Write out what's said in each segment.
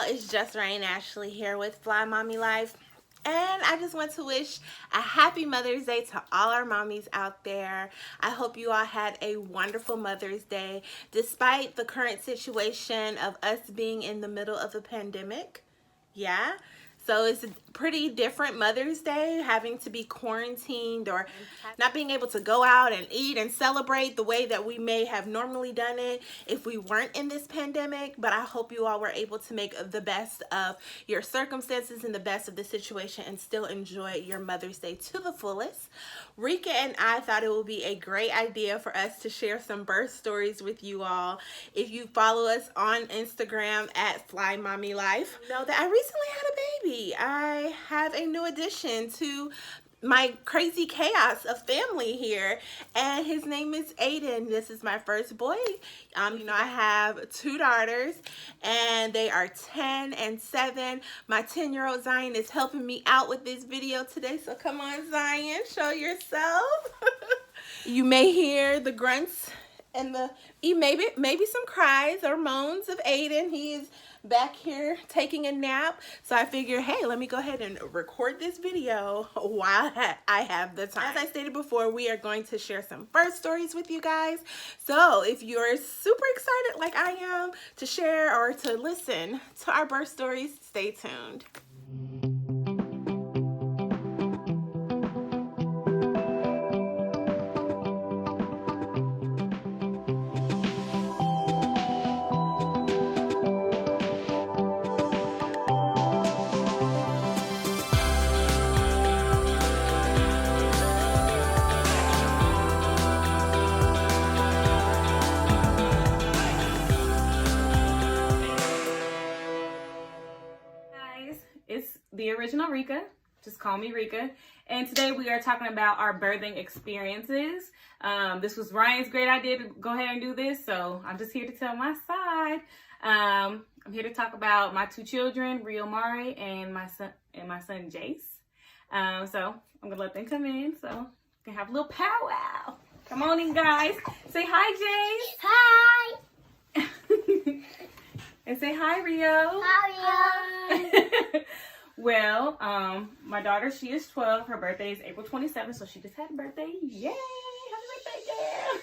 it's Just Rain Ashley here with Fly Mommy Life. And I just want to wish a happy Mother's Day to all our mommies out there. I hope you all had a wonderful Mother's Day despite the current situation of us being in the middle of a pandemic. Yeah. So it's a pretty different Mother's Day, having to be quarantined or not being able to go out and eat and celebrate the way that we may have normally done it if we weren't in this pandemic. But I hope you all were able to make the best of your circumstances and the best of the situation and still enjoy your Mother's Day to the fullest. Rika and I thought it would be a great idea for us to share some birth stories with you all. If you follow us on Instagram at Fly Mommy Life, know that I recently had a baby. I have a new addition to my crazy chaos of family here, and his name is Aiden. This is my first boy. I have two daughters, and they are 10 and 7. My 10-year-old Zion is helping me out with this video today, so come on, Zion, show yourself. You may hear the grunts and maybe some cries or moans of Aiden. He is back here taking a nap, so I figured, hey, let me go ahead and record this video while I have the time. As I stated before, we are going to share some birth stories with you guys, so if you're super excited like I am to share or to listen to our birth stories, stay tuned. The original Rika, just call me Rika, and today we are talking about our birthing experiences. This was Ryan's great idea to go ahead and do this, so I'm just here to tell my side. I'm here to talk about my two children, Rio Mari and my son Jace. So I'm gonna let them come in so we can have a little powwow. Come on in, guys. Say hi, Jace. Hi. And say hi, Rio. Hi, Rio. Well, my daughter, she is 12. Her birthday is April 27th, so she just had a birthday. Yay! Happy birthday,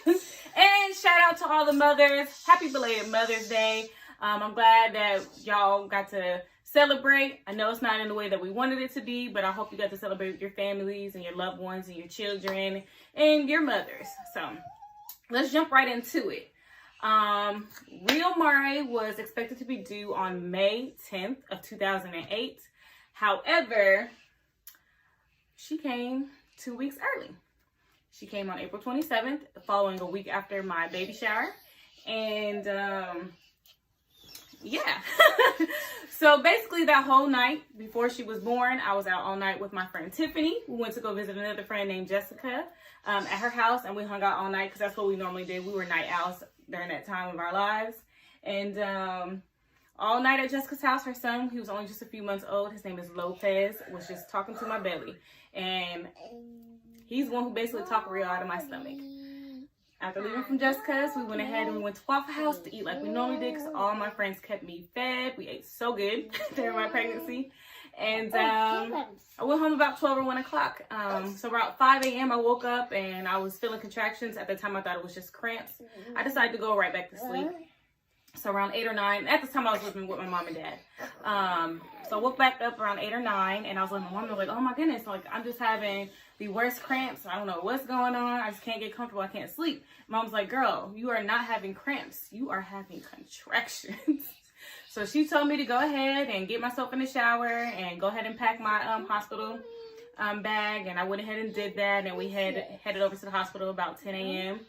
girl! And shout out to all the mothers. Happy belated Mother's Day. I'm glad that y'all got to celebrate. I know it's not in the way that we wanted it to be, but I hope you got to celebrate with your families and your loved ones and your children and your mothers. So let's jump right into it. Rio Mari was expected to be due on May 10th of 2008. However, she came 2 weeks early. She came on April 27th, following a week after my baby shower. And yeah. So basically that whole night before she was born, I was out all night with my friend Tiffany. We went to go visit another friend named Jessica at her house, and we hung out all night because that's what we normally did. We were night owls during that time of our lives. And all night at Jessica's house, her son, he was only just a few months old, his name is Lopez, was just talking to my belly. And he's the one who basically talked Rio out of my stomach. After leaving from Jessica's, we went ahead and we went to Waffle House to eat like we normally did because all my friends kept me fed. We ate so good during my pregnancy. And I went home about 12 or 1 o'clock. So about 5 a.m. I woke up and I was feeling contractions. At the time I thought it was just cramps. I decided to go right back to sleep. So around 8 or 9, at the time I was living with my mom and dad. So I woke back up around 8 or 9 and I was with my mom and I was like, oh my goodness, like I'm just having the worst cramps. I don't know what's going on. I just can't get comfortable. I can't sleep. Mom's like, girl, you are not having cramps. You are having contractions. So she told me to go ahead and get myself in the shower and go ahead and pack my hospital bag. And I went ahead and did that. And we headed over to the hospital about 10 a.m.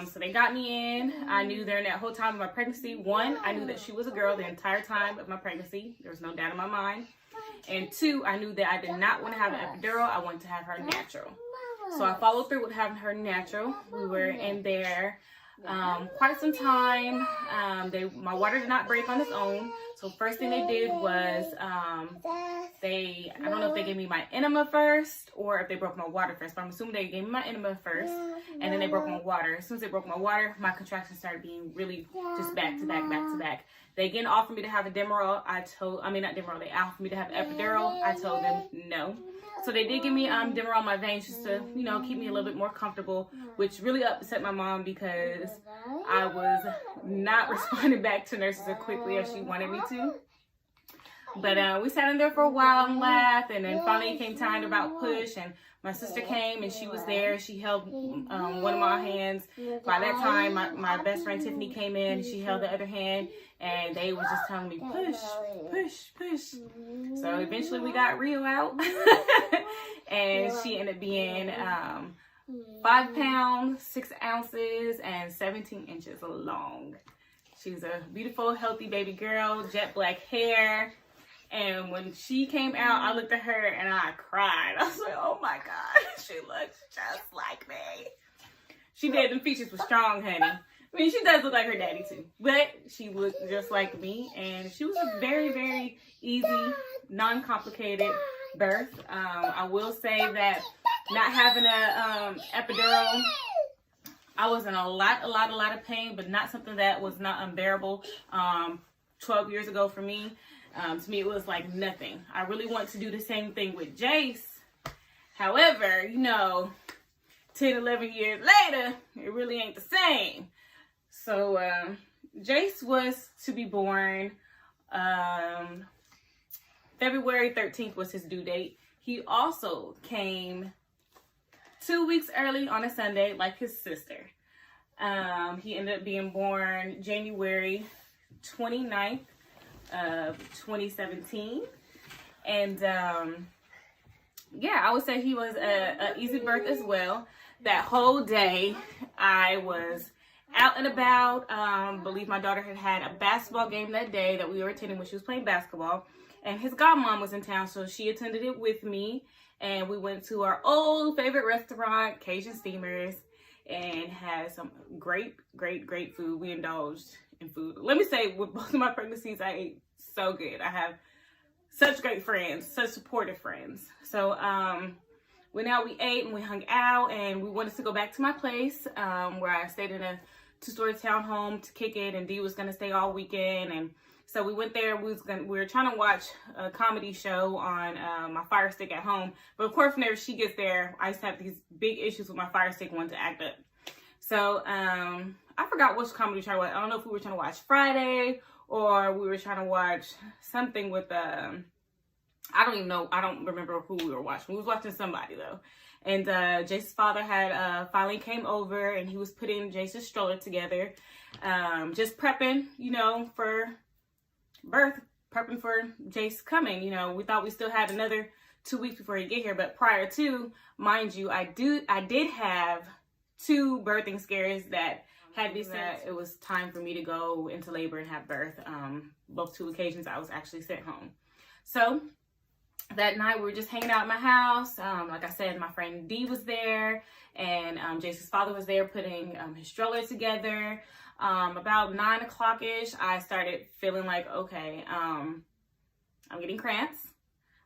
So they got me in. I knew during that whole time of my pregnancy, one, I knew that she was a girl the entire time of my pregnancy. There was no doubt in my mind. And two, I knew that I did not want to have an epidural. I wanted to have her natural. So I followed through with having her natural. We were in there quite some time. My water did not break on its own. So first thing they did was, I don't know if they gave me my enema first or if they broke my water first, but I'm assuming they gave me my enema first, and then they broke my water. As soon as they broke my water, my contractions started being really just back to back, back to back. They again offered me to have a Demerol. They offered me to have Epidural. I told them no. So they did give me dimmer on my veins just to, you know, keep me a little bit more comfortable, which really upset my mom because I was not responding back to nurses as quickly as she wanted me to. But we sat in there for a while and laughed, and then finally it came time about push, and my sister came and she was there. She held one of my hands. By that time, my best friend Tiffany came in. She held the other hand, and they was just telling me, push, push, push. So eventually we got Rio out, and she ended up being 5 pounds, 6 ounces, and 17 inches long. She's a beautiful, healthy baby girl, jet black hair. And when she came out, I looked at her and I cried. I was like, oh my God, she looks just like me. She did. The features were strong, honey. I mean, she does look like her daddy too, but she looked just like me. And she was a very, very easy, non-complicated birth. I will say that not having a epidural, I was in a lot of pain, but not something that was not unbearable. 12 years ago for me. To me, it was like nothing. I really want to do the same thing with Jace. However, you know, 10, 11 years later, it really ain't the same. So, Jace was to be born, February 13th was his due date. He also came 2 weeks early on a Sunday, like his sister. He ended up being born January 29th. Of 2017, and yeah, I would say he was a easy birth as well. That whole day I was out and about. Believe my daughter had a basketball game that day that we were attending when she was playing basketball, and his godmom was in town, so she attended it with me, and we went to our old favorite restaurant, Cajun Steamers, and had some great food. We indulged in food. Let me say, with both of my pregnancies, I ate so good. I have such great friends, such supportive friends. So went out, we ate, and we hung out, and we wanted to go back to my place where I stayed in a 2-story townhome to kick it, and Dee was gonna stay all weekend. And so we went there. We were trying to watch a comedy show on my Fire Stick at home, but of course whenever she gets there, I used to have these big issues with my Fire Stick wanting to act up. So I forgot which comedy we were trying to watch. I don't know if we were trying to watch Friday or we were trying to watch something with, I don't even know. I don't remember who we were watching. We was watching somebody though. And Jace's father had finally came over, and he was putting Jace's stroller together. Just prepping, you know, for birth, prepping for Jace coming. You know, we thought we still had another 2 weeks before he get here. But prior to, mind you, I did have 2 birthing scares that had me said it was time for me to go into labor and have birth. Both 2 occasions I was actually sent home. So that night we were just hanging out at my house. Like I said, my friend Dee was there, and Jace's father was there putting his stroller together. About 9 o'clock-ish, I started feeling like, okay, I'm getting cramps.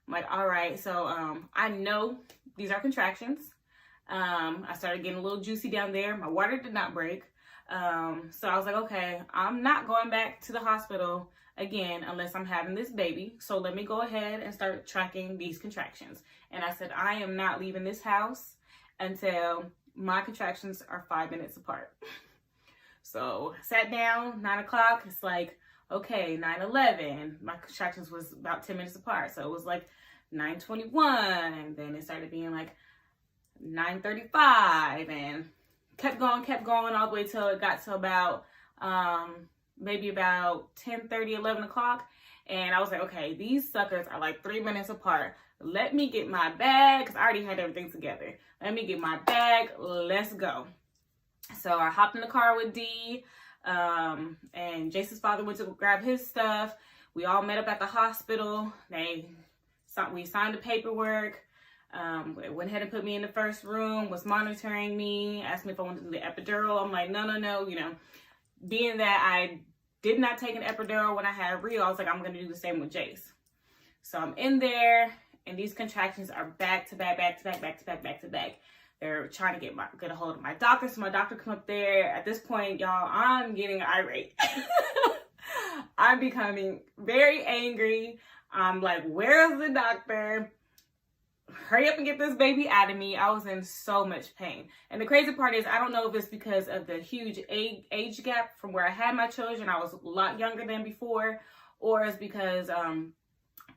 I'm like, all right, so I know these are contractions. I started getting a little juicy down there. My water did not break. So I was like, okay, I'm not going back to the hospital again unless I'm having this baby. So let me go ahead and start tracking these contractions. And I said, I am not leaving this house until my contractions are 5 minutes apart. So I sat down, 9 o'clock. It's like, okay, 9:11. My contractions was about 10 minutes apart. So it was like 9:21. And then it started being like 9:35, and kept going all the way till it got to about maybe about 10:30, 11 o'clock. And I was like, okay, these suckers are like 3 minutes apart. Let me get my bag, because I already had everything together. Let me get my bag. Let's go. So I hopped in the car with Dee, and Jace's father went to grab his stuff. We all met up at the hospital. We signed the paperwork. Went ahead and put me in the first room, was monitoring me, asked me if I wanted to do the epidural. I'm like, no. You know, being that I did not take an epidural when I had Rio. I was like, I'm going to do the same with Jace. So I'm in there, and these contractions are back to back, back to back, back to back, back to back. They're trying to get a hold of my doctor, so my doctor come up there. At this point, y'all, I'm getting irate. I'm becoming very angry. I'm like, where's the doctor? Hurry up and get this baby out of me. I was in so much pain. And the crazy part is, I don't know if it's because of the huge age gap from where I had my children. I was a lot younger than before, or it's because, I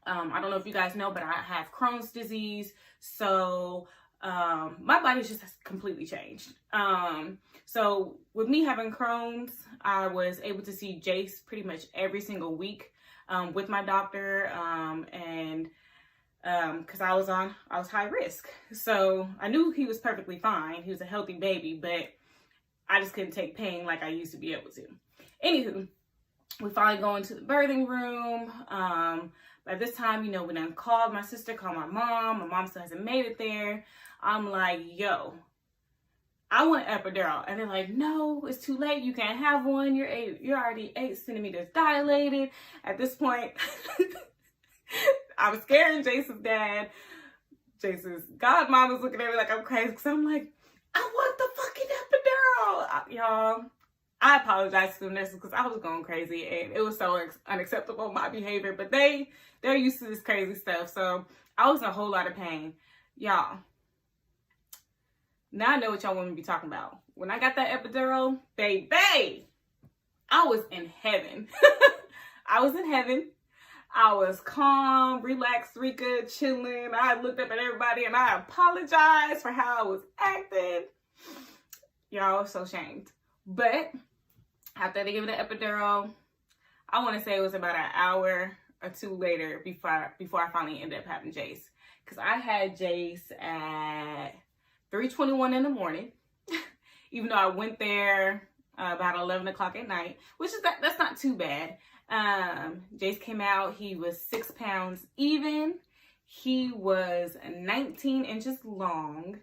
don't know if you guys know, but I have Crohn's disease. So my body's just completely changed. So with me having Crohn's, I was able to see Jace pretty much every single week with my doctor, and because I was high risk. So I knew he was perfectly fine. He was a healthy baby, but I just couldn't take pain like I used to be able to. Anywho, we finally go into the birthing room. By this time, we done called my sister, called my mom. My mom still hasn't made it there. I'm like, yo, I want an epidural. And they're like, no, it's too late. You can't have one. You're already 8 centimeters dilated. At this point, I'm scaring Jason's dad. Jason's godmom is looking at me like I'm crazy, because I'm like, I want the fucking epidural. Y'all, I apologize to the nurses because I was going crazy and it was so unacceptable, my behavior. But they're used to this crazy stuff. So I was in a whole lot of pain. Y'all, now I know what y'all want me to be talking about. When I got that epidural, baby, I was in heaven. I was in heaven. I was calm, relaxed, Rika, chilling. I looked up at everybody and I apologized for how I was acting. Y'all, I was so ashamed. But after they gave me the epidural, I want to say it was about an hour or two later before I finally ended up having Jace. Because I had Jace at 3:21 in the morning, even though I went there about 11 o'clock at night, which is that's not too bad. Jace came out. He was 6 pounds even. He was 19 inches long.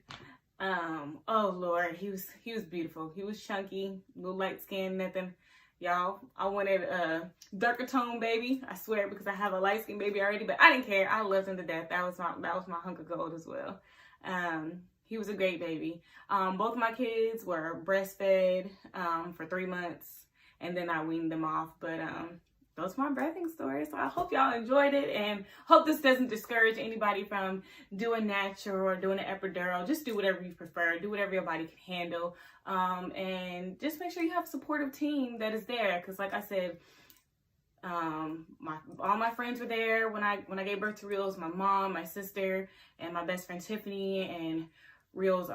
Oh Lord, he was beautiful. He was chunky, little light skin, nothing. Y'all, I wanted a darker tone baby, I swear, because I have a light skin baby already, but I didn't care. I loved him to death. That was my hunk of gold as well. He was a great baby. Both my kids were breastfed for 3 months, and then I weaned them off. But those are my birthing stories. So I hope y'all enjoyed it, and hope this doesn't discourage anybody from doing natural or doing an epidural. Just do whatever you prefer. Do whatever your body can handle. And just make sure you have a supportive team that is there. Because like I said, all my friends were there when I gave birth to Reels. My mom, my sister, and my best friend Tiffany, and Reels'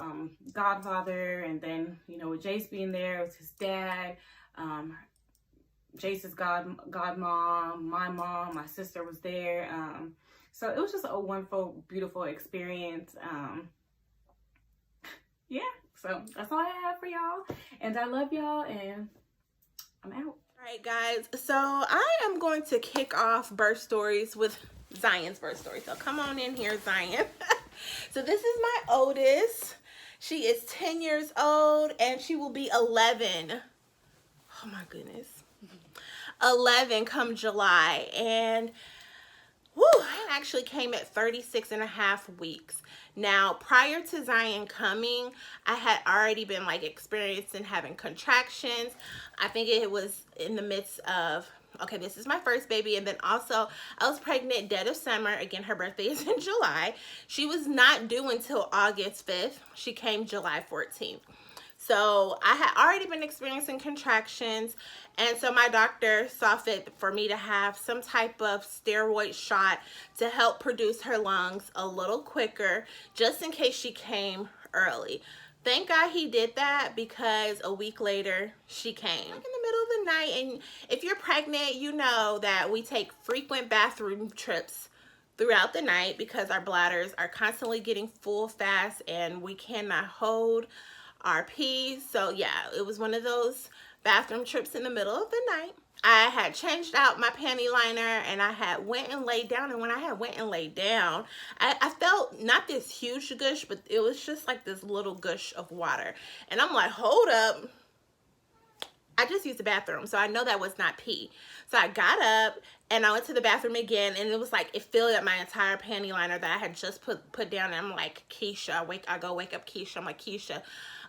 godfather. And then, with Jace being there, it was his dad. Jace's godmom, my mom, my sister was there. So it was just a wonderful, beautiful experience. Yeah, so that's all I have for y'all. And I love y'all, and I'm out. All right, guys. So I am going to kick off birth stories with Zion's birth story. So come on in here, Zion. So this is my oldest. She is 10 years old, and she will be 11. Oh my goodness. 11 come July, and Zion actually came at 36.5 weeks. Now, prior to Zion coming, I had already been experiencing having contractions. I think it was in the midst of, okay, this is my first baby, and then also I was pregnant dead of summer. Again, her birthday is in July. She was not due until August 5th. She came July 14th. So I had already been experiencing contractions, and so my doctor saw fit for me to have some type of steroid shot to help produce her lungs a little quicker, just in case she came early. Thank God he did that, because a week later she came. In the middle of the night, and if you're pregnant, you know that we take frequent bathroom trips throughout the night because our bladders are constantly getting full fast and we cannot hold our pee. So yeah, it was one of those bathroom trips in the middle of the night. I had changed out my panty liner, and I had went and laid down, and when I had went and laid down, I felt not this huge gush, but it was just like this little gush of water, and I'm like, hold up, I just used the bathroom, so I know that was not pee. So I got up and I went to the bathroom again, and it was like it filled up my entire panty liner that I had just put down. And I'm like, Keisha, I go wake up Keisha. I'm like, Keisha,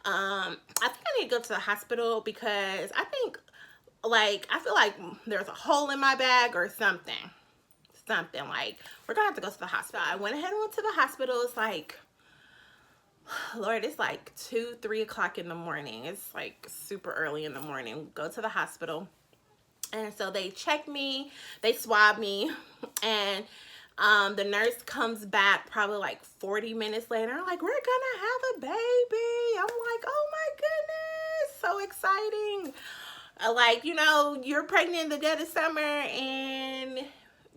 I think I need to go to the hospital because I think I feel like there's a hole in my bag or something. Like, we're gonna have to go to the hospital. I went ahead and went to the hospital. It's like, Lord, it's like 2-3 o'clock in the morning. It's like super early in the morning. Go to the hospital. And so they check me, they swab me, and the nurse comes back probably like 40 minutes later. I'm like, we're gonna have a baby. I'm like, oh my goodness, so exciting. Like, you know, you're pregnant in the dead of summer and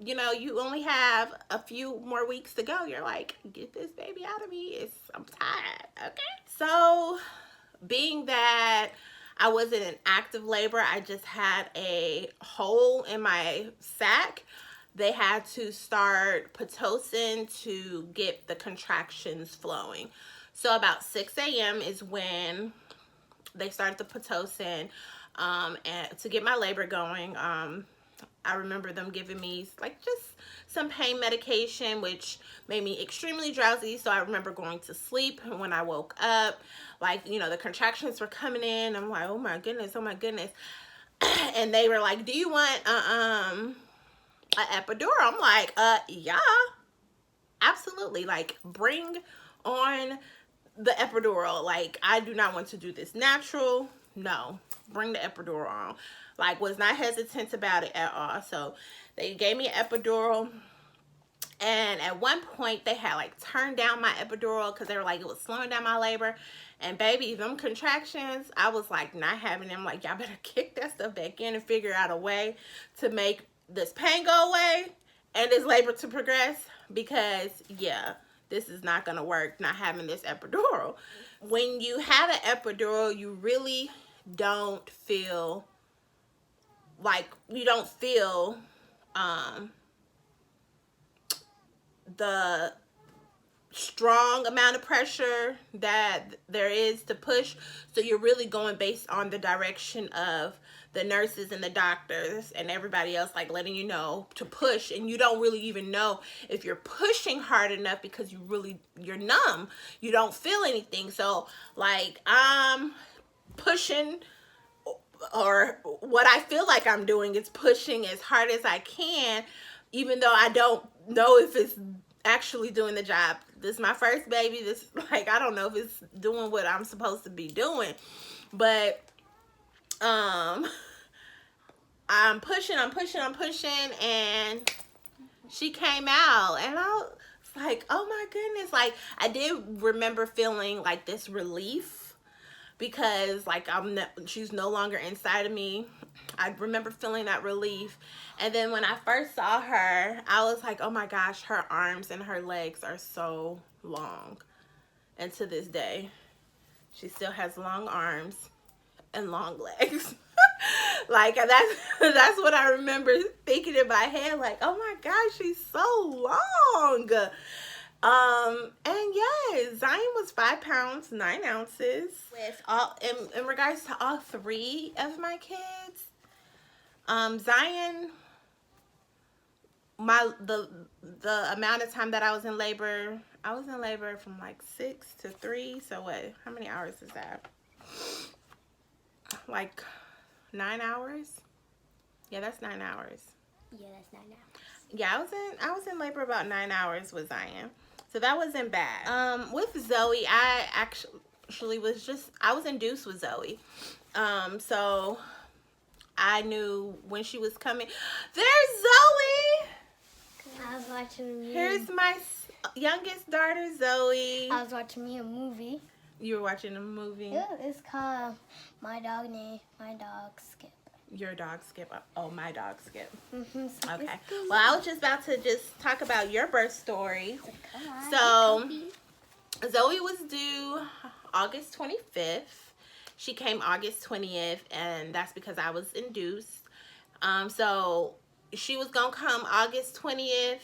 you know, you only have a few more weeks to go. You're like, get this baby out of me. I'm tired. Okay. So being that I wasn't in active labor, I just had a hole in my sac. They had to start Pitocin to get the contractions flowing. So about 6 a.m. is when they started the Pitocin and to get my labor going. I remember them giving me like just some pain medication, which made me extremely drowsy. So I remember going to sleep, and when I woke up, like, you know, the contractions were coming in. I'm like, oh my goodness. And they were like, do you want an epidural? I'm like, yeah, absolutely. Like, bring on the epidural. Like, I do not want to do this natural. No, bring the epidural on. Like, was not hesitant about it at all. So they gave me an epidural, and at one point they had like turned down my epidural because they were like it was slowing down my labor. And baby, them contractions, I was like not having them. Like, y'all better kick that stuff back in and figure out a way to make this pain go away and this labor to progress, because yeah, this is not gonna work not having this epidural. When you have an epidural, you really don't feel the strong amount of pressure that there is to push. So you're really going based on the direction of the nurses and the doctors and everybody else, like letting you know to push, and you don't really even know if you're pushing hard enough because you're numb. You don't feel anything. So like, I'm pushing, or what I feel like I'm doing is pushing as hard as I can, even though I don't know if it's actually doing the job. This is my first baby. I don't know if it's doing what I'm supposed to be doing, but I'm pushing, and she came out, and I was like, oh my goodness. Like, I did remember feeling like this relief, because like she's no longer inside of me. I remember feeling that relief. And then when I first saw her, I was like, oh my gosh, her arms and her legs are so long. And to this day, she still has long arms and long legs. Like, that's what I remember thinking in my head, like, oh my gosh, she's so long. And yes, Zion was 5 pounds 9 ounces. With all in regards to all 3 of my kids, Zion, the amount of time that I was in labor from like 6 to 3. So what? How many hours is that? Like 9 hours? Yeah, that's 9 hours. Yeah, that's 9 hours. Yeah, I was in labor about 9 hours with Zion. So that wasn't bad. With Zoe, I actually I was induced with Zoe. So I knew when she was coming. There's Zoe! I was watching me. Here's my youngest daughter, Zoe. I was watching me a movie. You were watching a movie? Yeah, it's called My Dog Skip. Your dog Skip. Oh, my dog Skip. Mm-hmm. Okay. Well, I was just about to talk about your birth story. So, Zoe was due August 25th. She came August 20th, and that's because I was induced. So she was gonna come August 20th,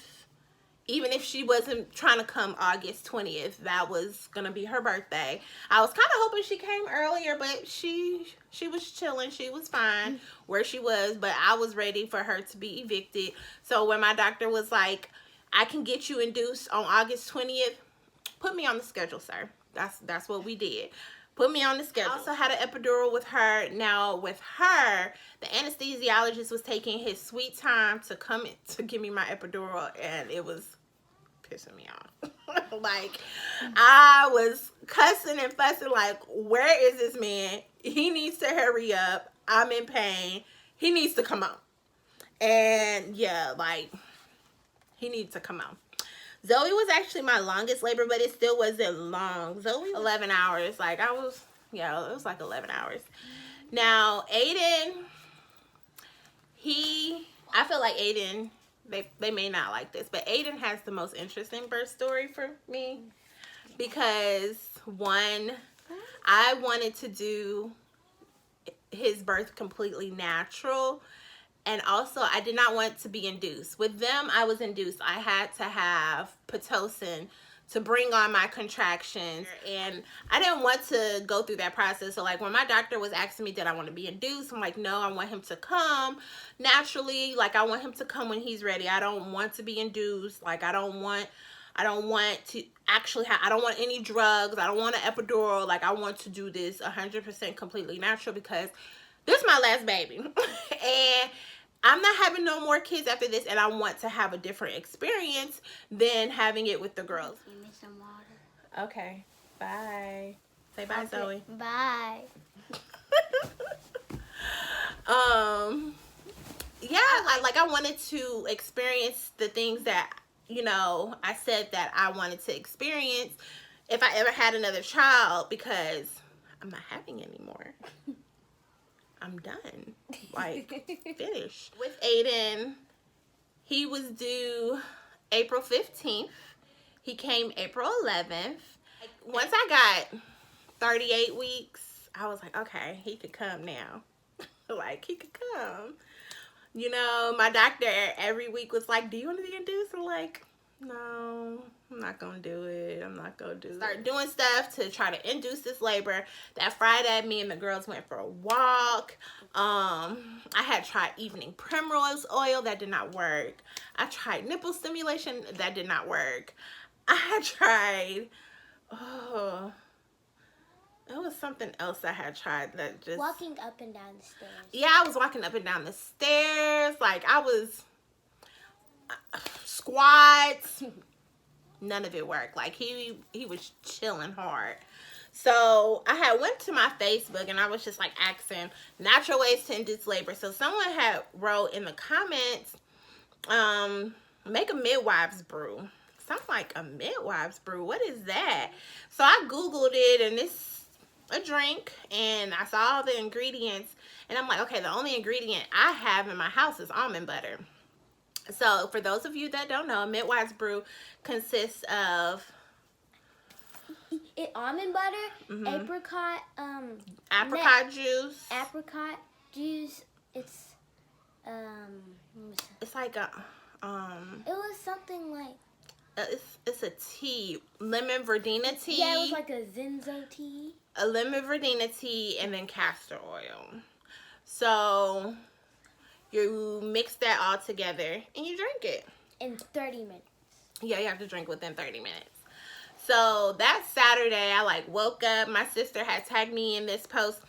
even if she wasn't trying to come August 20th, that was gonna be her birthday. I was kind of hoping she came earlier, but she was chilling. She was fine where she was, but I was ready for her to be evicted. So when my doctor was like, I can get you induced on August 20th, put me on the schedule, sir. That's what we did. Put me on the schedule. I also had an epidural with her. Now, with her, the anesthesiologist was taking his sweet time to come in to give me my epidural, and it was pissing me off. Like, I was cussing and fussing, like, where is this man? He needs to hurry up. I'm in pain. He needs to come on. And, yeah, like, he needs to come on. Zoe was actually my longest labor, but it still wasn't long. Zoe, 11 hours. Like, it was like 11 hours. Now, Aiden, I feel like Aiden, they may not like this, but Aiden has the most interesting birth story for me. Because, one, I wanted to do his birth completely natural. And also, I did not want to be induced. With them, I was induced. I had to have Pitocin to bring on my contractions. And I didn't want to go through that process. So, like, when my doctor was asking me, did I want to be induced? I'm like, no, I want him to come naturally. Like, I want him to come when he's ready. I don't want to be induced. Like, I don't want to actually I don't want any drugs. I don't want an epidural. Like, I want to do this 100% completely natural because this is my last baby. And I'm not having no more kids after this, and I want to have a different experience than having it with the girls. Give me some water. Okay. Bye. Say bye, Okay. Zoe. Bye. Yeah, I wanted to experience the things that, you know, I said that I wanted to experience if I ever had another child, because I'm not having any more. I'm done. Like, finished. With Aiden, he was due April 15th. He came April 11th. Once I got 38 weeks, I was like, okay, he could come now. Like, he could come. You know, my doctor every week was like, do you want to be induced? I'm like, no, I'm not going to do it. I'm not going to do it. Start doing stuff to try to induce this labor. That Friday, me and the girls went for a walk. I had tried evening primrose oil. That did not work. I tried nipple stimulation. That did not work. I had tried, it was something else I had tried that just... Walking up and down the stairs. Yeah, I was walking up and down the stairs. Like, I was... squats. None of it worked. Like, he was chilling hard. So, I had went to my Facebook, and I was just, like, asking natural ways to induce labor. So, someone had wrote in the comments, make a midwife's brew. So, I'm like, a midwife's brew? What is that? So, I Googled it, and it's a drink, and I saw all the ingredients, and I'm like, okay, the only ingredient I have in my house is almond butter. So for those of you that don't know, a midwife's brew consists of almond butter, apricot juice. Apricot juice. It's like a it was something like it's a tea, lemon verbena tea. Yeah, it was like a zinzo tea. A lemon verbena tea, and then castor oil. So you mix that all together and you drink it in 30 minutes. Yeah, you have to drink within 30 minutes. So that Saturday, I woke up. My sister had tagged me in this post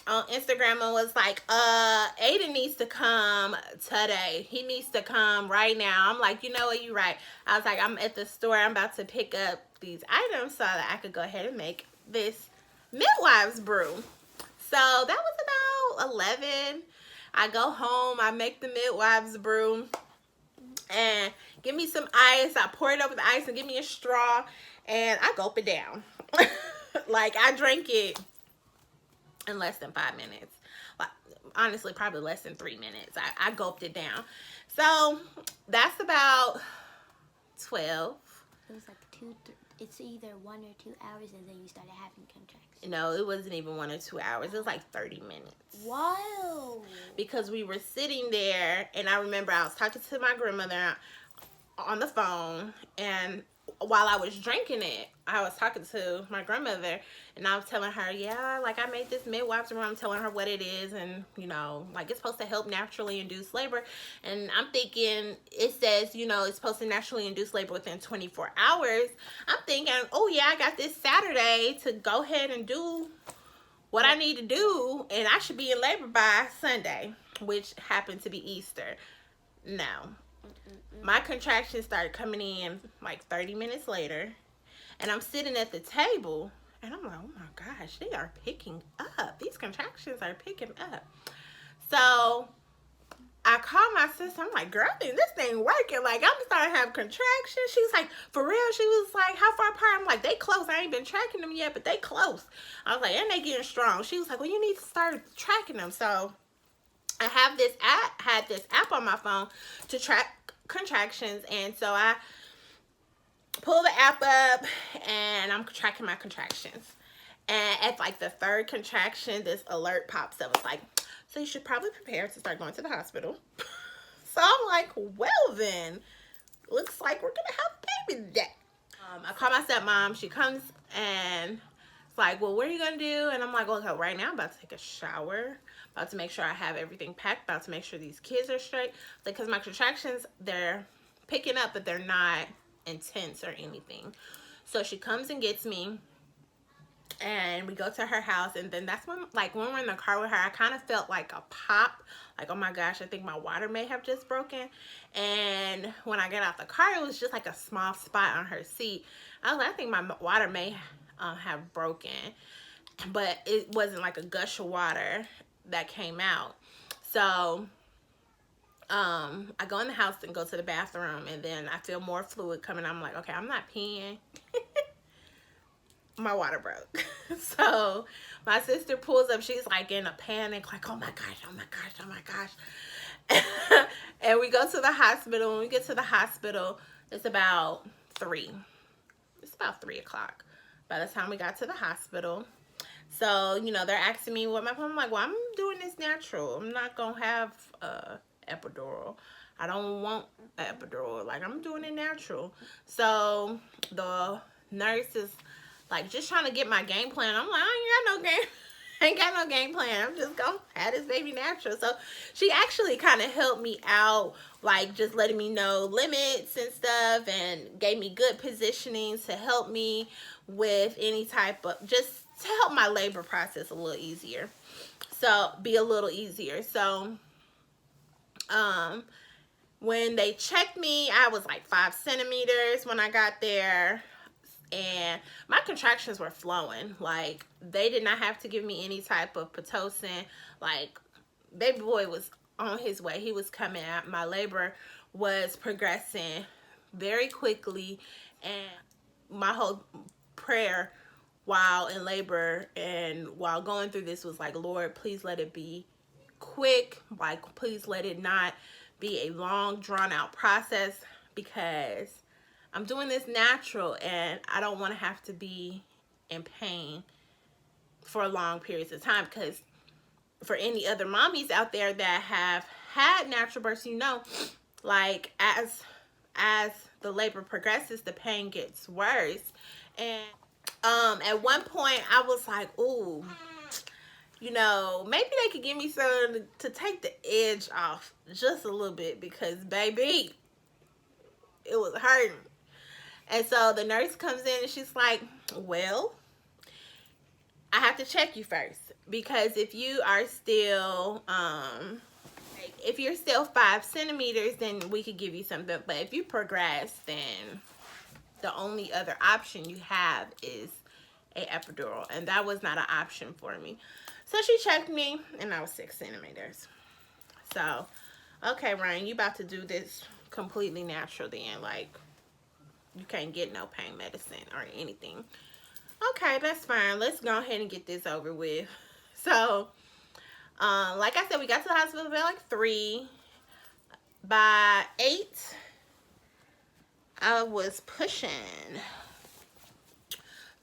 on Instagram and was like, Aiden needs to come today. He needs to come right now. I'm like, you know what, you're right. I was like, I'm at the store. I'm about to pick up these items so that I could go ahead and make this midwife's brew. So that was about 11. I go home. I make the midwife's brew. And give me some ice. I pour it over the ice and give me a straw. And I gulp it down. I drank it in less than 5 minutes. Honestly, probably less than 3 minutes. I gulped it down. So that's about 12. It was like it's either 1 or 2 hours, and then you started having contractions. No, it wasn't even 1 or 2 hours. It was like 30 minutes. Wow. Because we were sitting there, and I remember I was talking to my grandmother. on the phone, and while I was drinking it, I was talking to my grandmother, and I was telling her, yeah, like I made this midwife's room. I'm telling her what it is, and you know, like it's supposed to help naturally induce labor. And I'm thinking, it says, you know, it's supposed to naturally induce labor within 24 hours. I'm thinking, oh yeah, I got this Saturday to go ahead and do what I need to do, and I should be in labor by Sunday, which happened to be Easter. No. My contractions started coming in like 30 minutes later, and I'm sitting at the table, and I'm like, oh my gosh, they are picking up. These contractions are picking up. So I called my sister. I'm like, girl, I think this thing working. Like, I'm starting to have contractions. She was like, for real? She was like, how far apart? I'm like, they close. I ain't been tracking them yet, but they close. I was like, and they getting strong. She was like, well, you need to start tracking them. So I have this app, had this app on my phone to track contractions, and so I pull the app up and I'm tracking my contractions, and at like the third contraction this alert pops up. It's like, so you should probably prepare to start going to the hospital. So I'm like, well then, looks like we're gonna have a baby today. I call my stepmom. She comes and it's like, well, what are you gonna do? And I'm like, okay, right now I'm about to take a shower, about to make sure I have everything packed, about to make sure these kids are straight, because my contractions, they're picking up, but they're not intense or anything. So she comes and gets me, and we go to her house, and then that's when, like, when we're in the car with her, I kind of felt like a pop, like, oh my gosh, I think my water may have just broken. And when I got out the car, it was just like a small spot on her seat. I was like, I think my water may have broken, but it wasn't like a gush of water that came out. So I go in the house and go to the bathroom, and then I feel more fluid coming. I'm like, okay, I'm not peeing. My water broke. So my sister pulls up. She's like in a panic, like, oh my gosh, oh my gosh, oh my gosh. And we go to the hospital. When we get to the hospital, it's about 3. It's about 3 o'clock by the time we got to the hospital. So, you know, they're asking me what I'm like, well, I'm doing this natural. I'm not going to have epidural. I don't want an epidural. Like, I'm doing it natural. So the nurse is like just trying to get my game plan. I'm like, I ain't got no game plan. I'm just gonna have this baby natural. So she actually kind of helped me out, like just letting me know limits and stuff, and gave me good positioning to help me with any type of, just to help my labor process a little easier. So be a little easier. So when they checked me, I was like 5 centimeters when I got there. And my contractions were flowing. Like, they did not have to give me any type of Pitocin. Like, baby boy was on his way. He was coming out. My labor was progressing very quickly. And my whole prayer while in labor and while going through this was like, Lord, please let it be quick. Like, please let it not be a long, drawn-out process, because I'm doing this natural, and I don't want to have to be in pain for long periods of time. Because for any other mommies out there that have had natural births, you know, like as the labor progresses, the pain gets worse. And at one point I was like, ooh, you know, maybe they could give me something to take the edge off just a little bit, because baby, it was hurting. And so the nurse comes in and she's like, well, I have to check you first, because if you are still, if you're still 5 centimeters, then we could give you something. But if you progress, then the only other option you have is a epidural. And that was not an option for me. So she checked me, and I was 6 centimeters. So, okay, Ryan, you about to do this completely natural then. Like, you can't get no pain medicine or anything. Okay, that's fine. Let's go ahead and get this over with. So, like I said, we got to the hospital about like 3. By 8, I was pushing.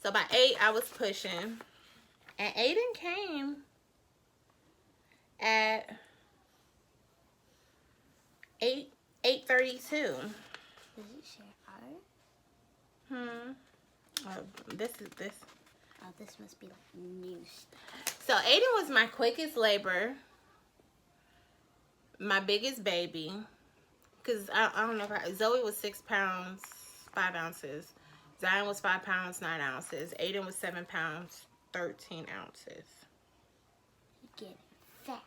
So by 8, I was pushing. And Aiden came at 8:32. Does it share art? This is this. Oh, this must be like new stuff. So Aiden was my quickest labor, my biggest baby, because I don't know if Zoe was 6 pounds 5 ounces, Zion was 5 pounds 9 ounces, Aiden was 7 pounds 13 ounces. Get fat.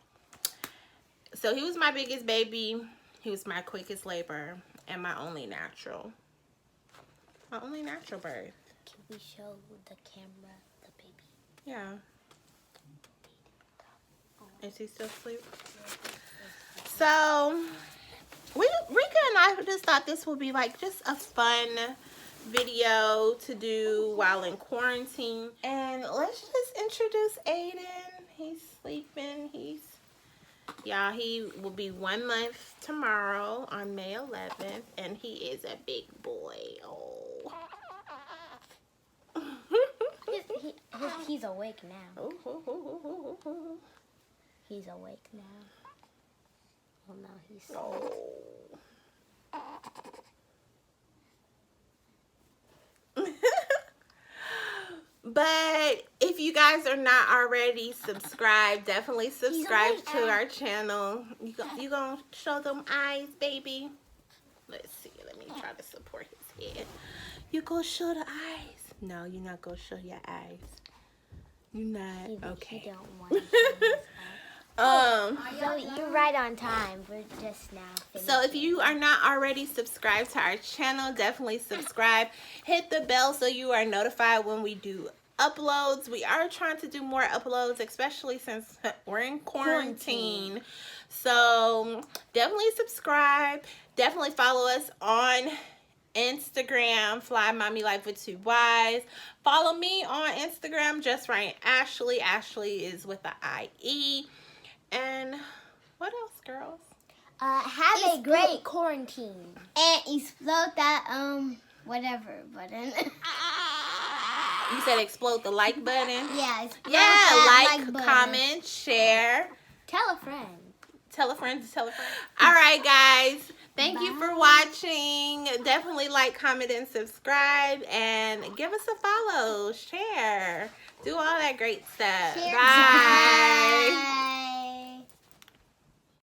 So he was my biggest baby, he was my quickest labor, and my only natural birth. Can we show the camera the baby? Yeah. Is he still asleep? So, Rika and I just thought this would be like just a fun video to do while in quarantine. And let's just introduce Aiden. He's sleeping. Y'all, he will be 1 month tomorrow on May 11th. And he is a big boy. Oh. He's awake now. Oh. He's awake now. Well, now he's asleep. But if you guys are not already subscribed, definitely subscribe to our channel. You gonna show them eyes, baby? Let's see. Let me try to support his head. You gonna show the eyes? No, you're not gonna show your eyes. You're not. Okay. He don't want to show his eyes. So you're right on time. We're just now finishing. So if you are not already subscribed to our channel, definitely subscribe. Hit the bell so you are notified when we do uploads. We are trying to do more uploads, especially since we're in quarantine. So definitely subscribe. Definitely follow us on Instagram, Fly Mommy Life with 2 Ys. Follow me on Instagram, Just Right Ashley. Ashley is with the IE. And what else, girls? Have a great quarantine. And explode that whatever button. You said explode the like button? Yeah, explode Yeah, that like, button. comment, share. Tell a friend. Tell a friend to tell a friend. All right, guys. Thank you for watching. Definitely like, comment, and subscribe. And give us a follow. Share. Do all that great stuff. Share. Bye.